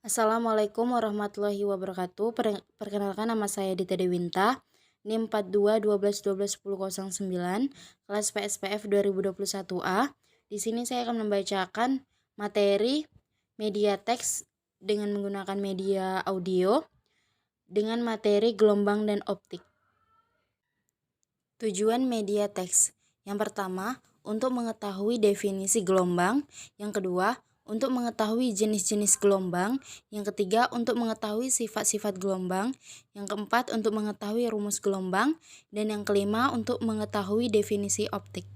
Assalamualaikum warahmatullahi wabarakatuh. Perkenalkan, nama saya Dita Dewinta, NIM 42 12 12 10 09, kelas PSPF 2021A. Di sini saya akan membacakan materi media teks dengan menggunakan media audio dengan materi gelombang dan optik. Tujuan media teks: yang pertama, untuk mengetahui definisi gelombang; yang kedua, untuk mengetahui jenis-jenis gelombang; yang ketiga, untuk mengetahui sifat-sifat gelombang; yang keempat, untuk mengetahui rumus gelombang; dan yang kelima, untuk mengetahui definisi optik.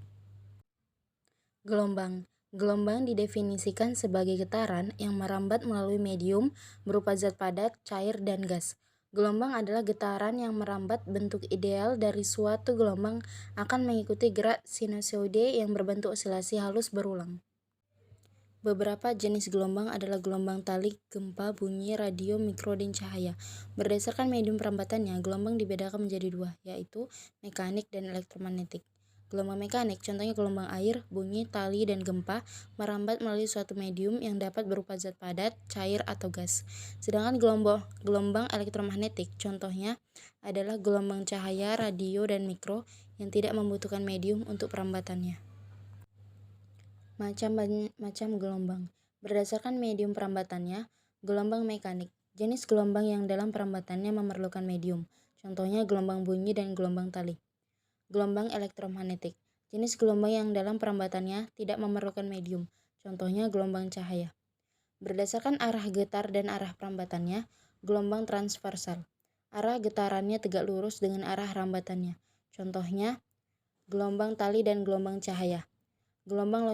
Gelombang. Gelombang didefinisikan sebagai getaran yang merambat melalui medium berupa zat padat, cair, dan gas. Gelombang adalah getaran yang merambat. Bentuk ideal dari suatu gelombang akan mengikuti gerak sinusoide yang berbentuk osilasi halus berulang. Beberapa jenis gelombang adalah gelombang tali, gempa, bunyi, radio, mikro, dan cahaya. Berdasarkan medium perambatannya, gelombang dibedakan menjadi dua, yaitu mekanik dan elektromagnetik. Gelombang mekanik, contohnya gelombang air, bunyi, tali, dan gempa, merambat melalui suatu medium yang dapat berupa zat padat, cair, atau gas. Sedangkan gelombang elektromagnetik, contohnya adalah gelombang cahaya, radio, dan mikro, yang tidak membutuhkan medium untuk perambatannya. Macam gelombang. Berdasarkan medium perambatannya, gelombang mekanik, jenis gelombang yang dalam perambatannya memerlukan medium, contohnya gelombang bunyi dan gelombang tali. Gelombang elektromagnetik, jenis gelombang yang dalam perambatannya tidak memerlukan medium, contohnya gelombang cahaya. Berdasarkan arah getar dan arah perambatannya, gelombang transversal, arah getarannya tegak lurus dengan arah rambatannya, contohnya gelombang tali dan gelombang cahaya. Gelombang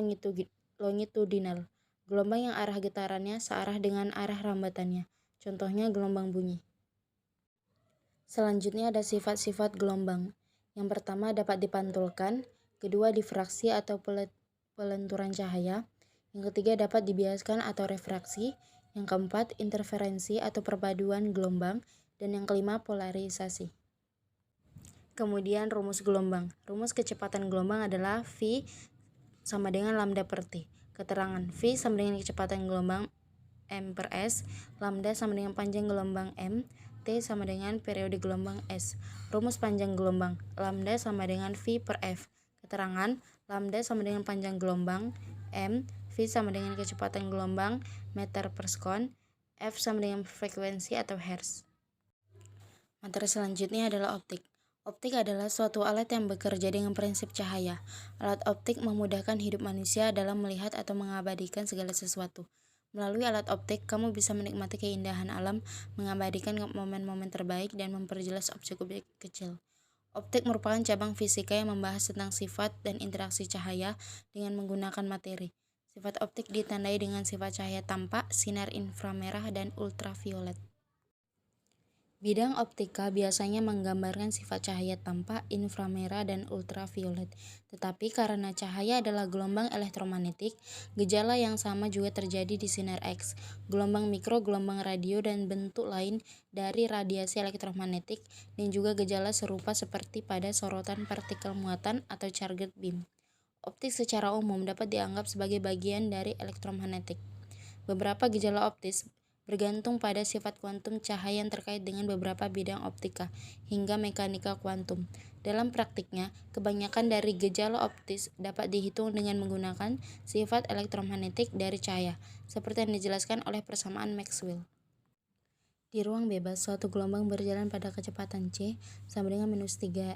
longitudinal, gelombang yang arah getarannya searah dengan arah rambatannya, contohnya gelombang bunyi. Selanjutnya ada sifat-sifat gelombang. Yang pertama, dapat dipantulkan; kedua, difraksi atau pelenturan cahaya; yang ketiga, dapat dibiaskan atau refraksi; yang keempat, interferensi atau perpaduan gelombang; dan yang kelima, polarisasi. Kemudian rumus gelombang. Rumus kecepatan gelombang adalah V sama dengan lambda per T. Keterangan: V sama dengan kecepatan gelombang m per s, lambda sama dengan panjang gelombang m, T sama dengan periode gelombang S. Rumus panjang gelombang: lambda sama dengan V per F. Keterangan: lambda sama dengan panjang gelombang m, V sama dengan kecepatan gelombang meter per sekon, F sama dengan frekuensi atau hertz. Materi selanjutnya adalah optik. Optik adalah suatu alat yang bekerja dengan prinsip cahaya. Alat optik memudahkan hidup manusia dalam melihat atau mengabadikan segala sesuatu. Melalui alat optik, kamu bisa menikmati keindahan alam, mengabadikan momen-momen terbaik, dan memperjelas objek-objek kecil. Optik merupakan cabang fisika yang membahas tentang sifat dan interaksi cahaya dengan menggunakan materi. Sifat optik ditandai dengan sifat cahaya tampak, sinar inframerah, dan ultraviolet. Bidang optika biasanya menggambarkan sifat cahaya tampak, inframerah, dan ultraviolet. Tetapi karena cahaya adalah gelombang elektromagnetik, gejala yang sama juga terjadi di sinar X, gelombang mikro, gelombang radio, dan bentuk lain dari radiasi elektromagnetik, dan juga gejala serupa seperti pada sorotan partikel muatan atau charged beam. Optik secara umum dapat dianggap sebagai bagian dari elektromagnetik. Beberapa gejala optis bergantung pada sifat kuantum cahaya yang terkait dengan beberapa bidang optika, hingga mekanika kuantum. Dalam praktiknya, kebanyakan dari gejala optis dapat dihitung dengan menggunakan sifat elektromagnetik dari cahaya, seperti yang dijelaskan oleh persamaan Maxwell. Di ruang bebas, suatu gelombang berjalan pada kecepatan c sama dengan -3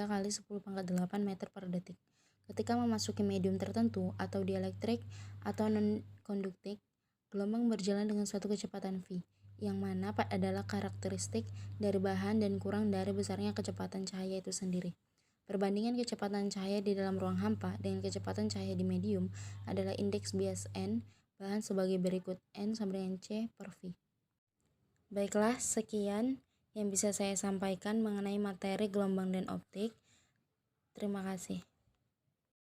kali 10⁸ meter per detik. Ketika memasuki medium tertentu atau dielektrik atau non-konduktif, gelombang berjalan dengan suatu kecepatan v, yang mana adalah karakteristik dari bahan dan kurang dari besarnya kecepatan cahaya itu sendiri. Perbandingan kecepatan cahaya di dalam ruang hampa dengan kecepatan cahaya di medium adalah indeks bias n bahan sebagai berikut: n sama dengan c per v. Baiklah, sekian yang bisa saya sampaikan mengenai materi gelombang dan optik. Terima kasih.